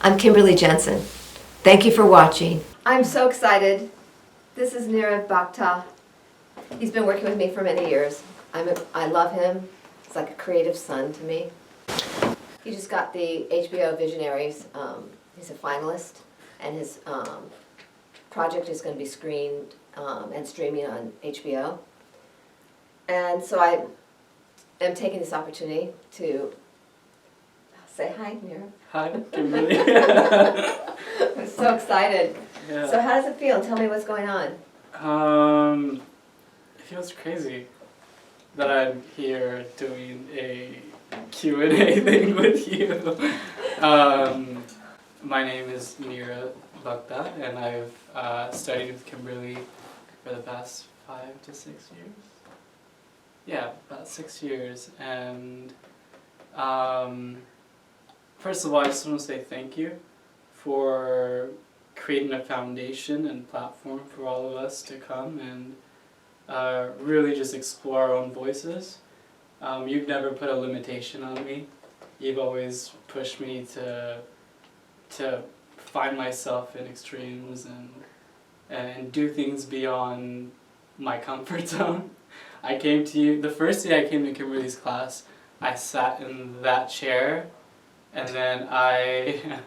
I'm Kimberly Jensen. Thank you for watching. I'm so excited. This is Nirav Bhakta. He's been working with me for many years. I love him. He's like a creative son to me. He just got the HBO Visionaries. He's a finalist, and his project is going to be screened and streaming on HBO. And so I am taking this opportunity to say hi, Nirav. Hi, Kimberly. I'm so excited. Yeah. So how does it feel? Tell me what's going on. It feels crazy that I'm here doing a Q&A thing with you. My name is Nirav Bhakta, and I've studied with Kimberly for the past 5 to 6 years. Yeah, about 6 years. And first of all, I just want to say thank you for creating a foundation and platform for all of us to come and really just explore our own voices. You've never put a limitation on me. You've always pushed me to find myself in extremes and do things beyond my comfort zone. I came to you, the first day I came to Kimberly's class, I sat in that chair, and then I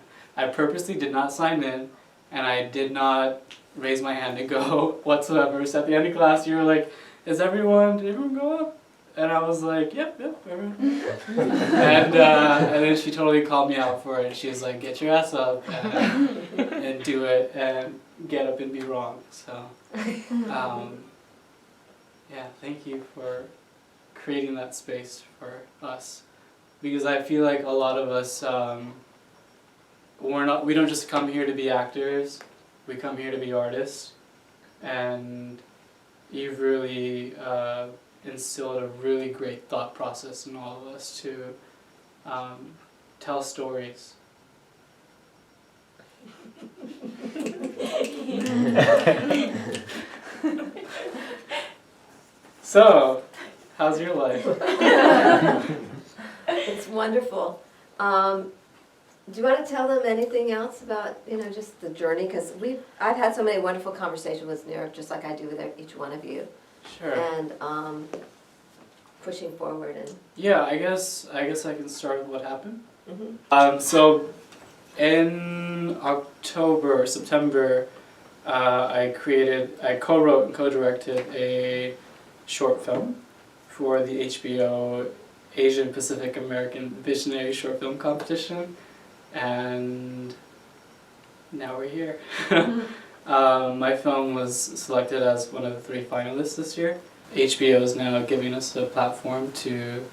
purposely did not sign in, and I did not raise my hand to go whatsoever. So at the end of class, you were like, did everyone go up? And I was like, yep, everyone. And then she totally called me out for it. She was like, get your ass up and do it and get up and be wrong. So, yeah, thank you for creating that space for us. Because I feel like a lot of us, we don't just come here to be actors, we come here to be artists. And you've really instilled a really great thought process in all of us to tell stories. So, how's your life? It's wonderful. Do you want to tell them anything else about, just the journey? Because I've had so many wonderful conversations with Nirav, just like I do with each one of you. Sure. And pushing forward and. Yeah, I guess I can start with what happened. Mm-hmm. So, in October or September, I co-wrote and co-directed a short film for the HBO Asian Pacific American Visionary Short Film Competition, and now we're here. My film was selected as one of the 3 finalists this year. HBO is now giving us a platform to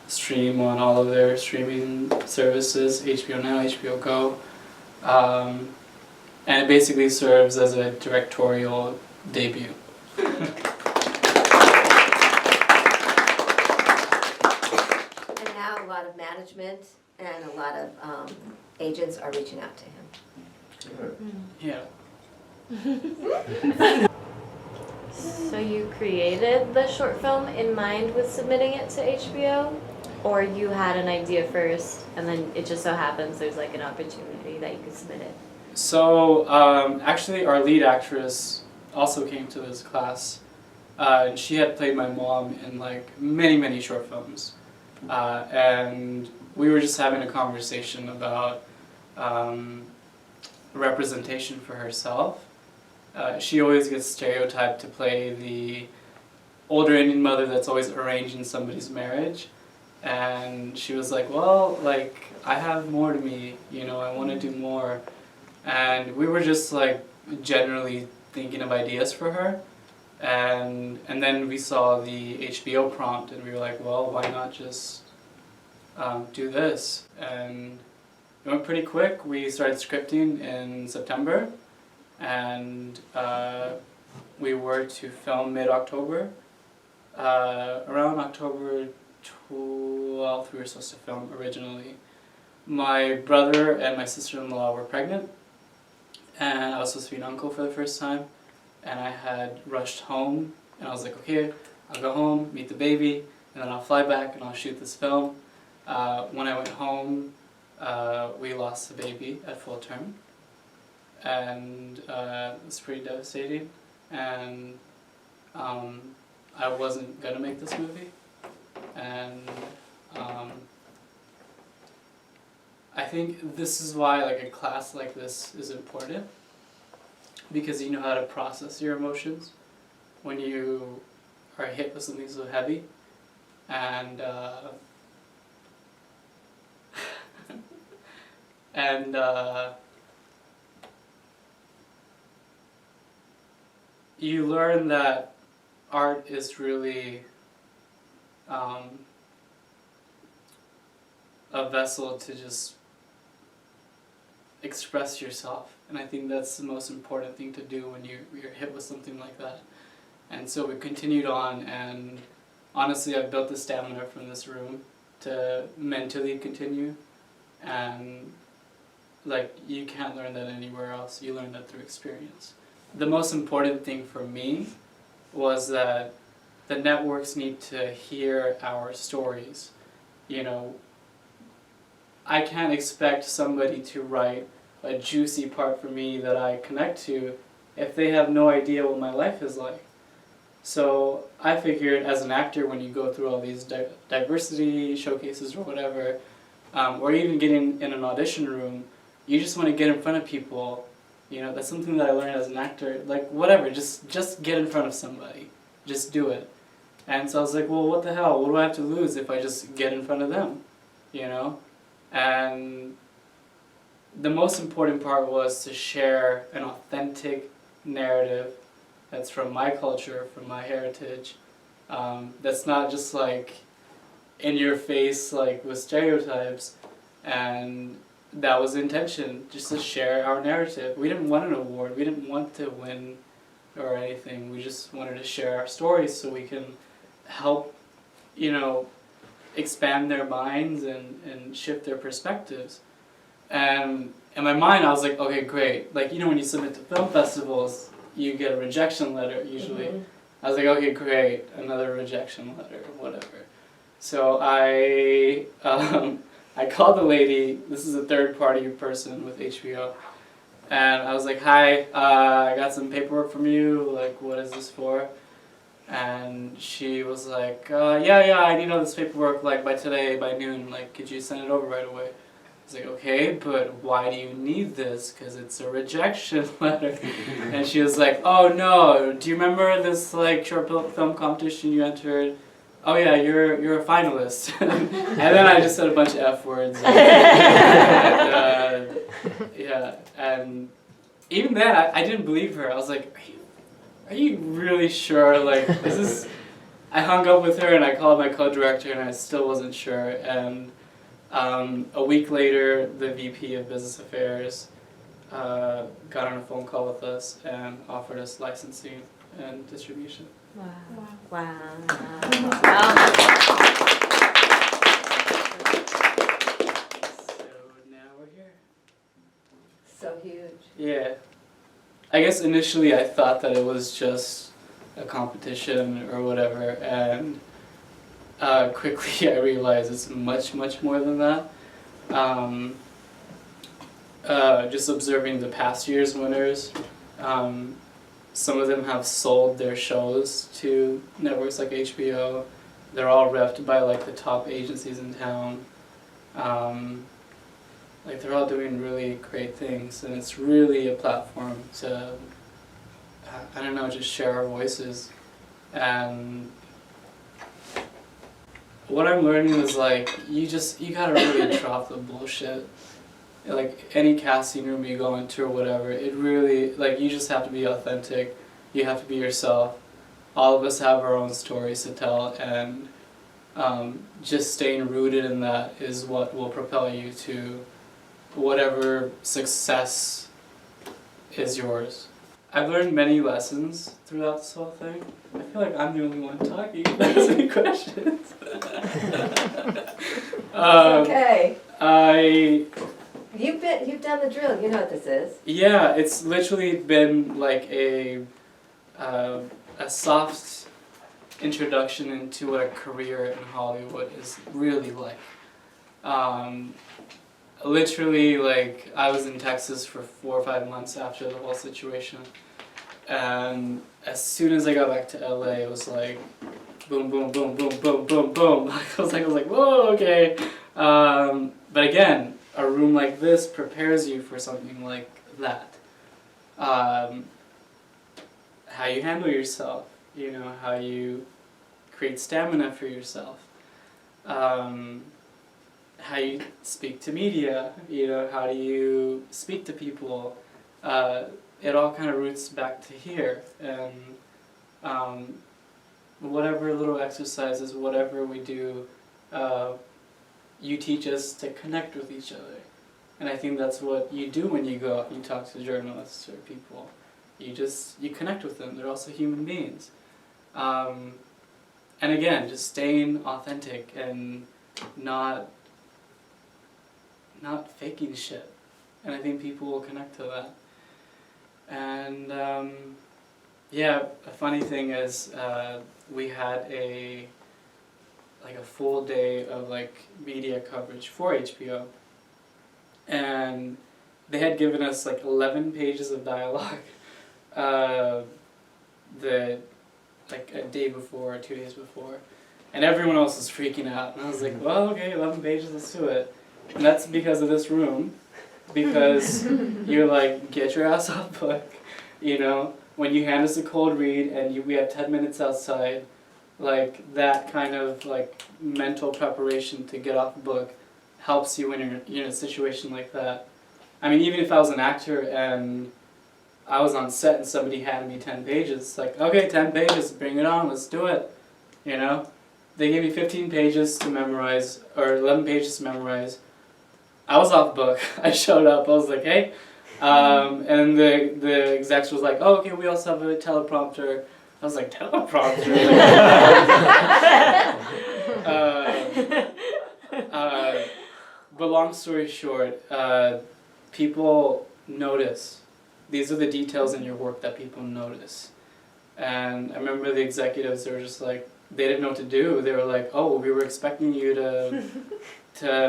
stream on all of their streaming services, HBO Now, HBO Go, and it basically serves as a directorial debut. Management and a lot of agents are reaching out to him. Yeah. So you created the short film in mind with submitting it to HBO? Or you had an idea first and then it just so happens there's like an opportunity that you could submit it? So actually our lead actress also came to this class. She had played my mom in like many short films. And we were just having a conversation about representation for herself. She always gets stereotyped to play the older Indian mother that's always arranging somebody's marriage. And she was like, well, like, I have more to me, I want to do more. And we were just like generally thinking of ideas for her. And then we saw the HBO prompt and we were like, well, why not just do this? And it went pretty quick. We started scripting in September and we were to film mid-October. Around October 12th we were supposed to film originally. My brother and my sister-in-law were pregnant and I was supposed to be an uncle for the first time. And I had rushed home, and I was like, okay, I'll go home, meet the baby, and then I'll fly back and I'll shoot this film. When I went home, we lost the baby at full term, and it was pretty devastating, and I wasn't gonna make this movie, and I think this is why like a class like this is important, because you know how to process your emotions when you are hit with something so heavy, and and you learn that art is really a vessel to just express yourself, and I think that's the most important thing to do when you're hit with something like that. And so we continued on, and honestly I've built the stamina from this room to mentally continue, and like you can't learn that anywhere else, you learn that through experience. The most important thing for me was that the networks need to hear our stories. You know, I can't expect somebody to write a juicy part for me that I connect to if they have no idea what my life is like. So I figured as an actor, when you go through all these diversity showcases or whatever, or even getting in an audition room, you just want to get in front of people. You know, that's something that I learned as an actor. Like, whatever, just get in front of somebody. Just do it. And so I was like, well, what the hell? What do I have to lose if I just get in front of them? You know? And the most important part was to share an authentic narrative that's from my culture, from my heritage, that's not just like in your face, like with stereotypes. And that was the intention, just to share our narrative. We didn't want an award, we didn't want to win or anything, we just wanted to share our stories so we can help, you know, expand their minds and shift their perspectives. And in my mind I was like, okay, great. Like, you know, when you submit to film festivals, you get a rejection letter usually. Mm-hmm. I was like, okay, great, another rejection letter or whatever. So I called the lady, this is a third-party person with HBO, and I was like, hi, I got some paperwork from you, like, what is this for? And she was like, yeah, I need all this paperwork, like, by today, by noon, like, could you send it over right away? I was like, okay, but why do you need this? Because it's a rejection letter. And she was like, oh no, do you remember this, like, short film competition you entered? Oh yeah, you're a finalist. And then I just said a bunch of F words. Yeah, and even then I didn't believe her. I was like, are you really sure? Like, is this? I hung up with her and I called my co-director and I still wasn't sure. And a week later, the VP of Business Affairs got on a phone call with us and offered us licensing and distribution. Wow. Wow. Wow. So now we're here. So huge. Yeah. I guess initially I thought that it was just a competition or whatever, and quickly I realized it's much, much more than that. Just observing the past year's winners, some of them have sold their shows to networks like HBO. They're all repped by like the top agencies in town. Like they're all doing really great things, and it's really a platform to, I don't know, just share our voices. And what I'm learning is like, you gotta really drop the bullshit. Like any casting room you go into or whatever, it really, like, you just have to be authentic, you have to be yourself. All of us have our own stories to tell, and just staying rooted in that is what will propel you to whatever success is yours. I've learned many lessons throughout this whole thing. I feel like I'm the only one talking. That's any questions. Okay. You've done the drill. You know what this is. Yeah, it's literally been like a soft introduction into what a career in Hollywood is really like. literally, like, I was in Texas for 4 or 5 months after the whole situation. And as soon as I got back to LA, it was like, boom, boom, boom, boom, boom, boom, boom. I was like, whoa, okay. But again, a room like this prepares you for something like that. How you handle yourself, you know, how you create stamina for yourself. How you speak to media, you know, how do you speak to people. It all kind of roots back to here. And whatever little exercises, whatever we do, you teach us to connect with each other. And I think that's what you do when you go out and you talk to journalists or people. You connect with them. They're also human beings. And again, just staying authentic and not faking shit. And I think people will connect to that. And yeah, a funny thing is we had a full day of like media coverage for HBO, and they had given us like 11 pages of dialogue the like a day before or 2 days before, and everyone else was freaking out, and I was like, well, okay, 11 pages, let's do it. And that's because of this room, because you're like, get your ass off book, you know, when you hand us a cold read and we have 10 minutes outside, like that kind of like mental preparation to get off the book helps you when you're in a situation like that. I mean, even if I was an actor and I was on set and somebody handed me 10 pages, it's like, okay, 10 pages, bring it on, let's do it, you know? They gave me 15 pages to memorize, or 11 pages to memorize. I was off book. I showed up. I was like, hey. And the execs was like, oh, okay, we also have a teleprompter. I was like, teleprompter? But long story short, people notice. These are the details in your work that people notice. And I remember the executives, they were just like, they didn't know what to do. They were like, oh, we were expecting you to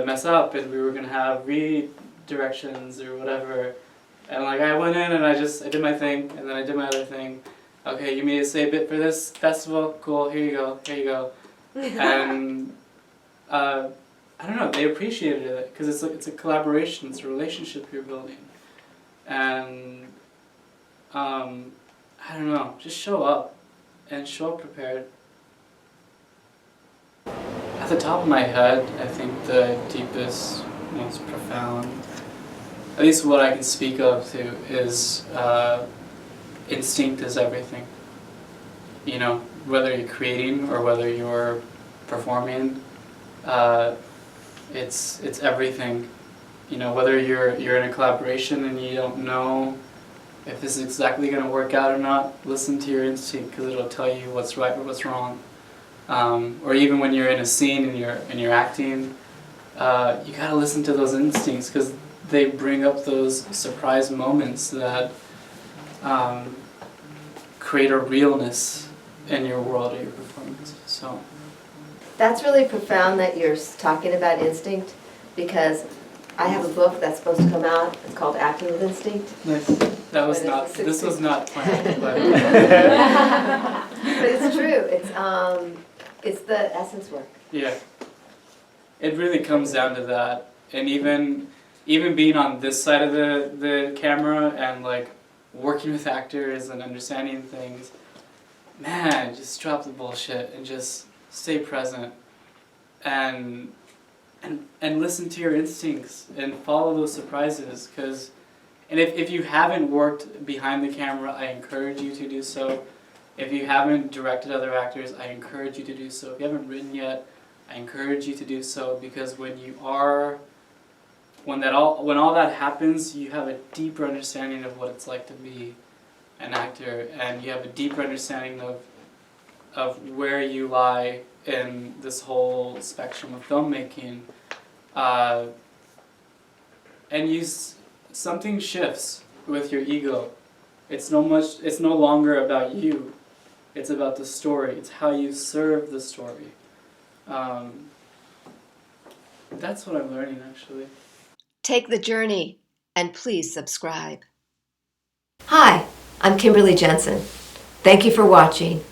mess up, and we were going to have redirections or whatever. And like I went in and I did my thing, and then I did my other thing. Okay, you need to say a bit for this festival? Cool, here you go. And I don't know, they appreciated it, because it's a collaboration, it's a relationship you're building. And I don't know, just show up, and show up prepared. At the top of my head, I think the deepest, most profound, at least what I can speak of to, is instinct is everything. You know, whether you're creating or whether you're performing, it's everything. You know, whether you're in a collaboration and you don't know if this is exactly going to work out or not, listen to your instinct, because it'll tell you what's right or what's wrong. Or even when you're in a scene and you're acting, you gotta listen to those instincts, because they bring up those surprise moments that create a realness in your world or your performance. So That's really profound that you're talking about instinct, because I have a book that's supposed to come out. It's called Acting with Instinct. nice. This was not planned, but But it's true. It's the essence work. yeah. It really comes down to that. And even being on this side of the camera and like working with actors and understanding things, man, just drop the bullshit and just stay present and listen to your instincts and follow those surprises. And if you haven't worked behind the camera, I encourage you to do so. If you haven't directed other actors, I encourage you to do so. If you haven't written yet, I encourage you to do so, because when all that happens, you have a deeper understanding of what it's like to be an actor, and you have a deeper understanding of where you lie in this whole spectrum of filmmaking, and something shifts with your ego. It's no longer about you. It's about the story. It's how you serve the story. That's what I'm learning, actually. Take the journey and please subscribe. Hi, I'm Kimberly Jensen. Thank you for watching.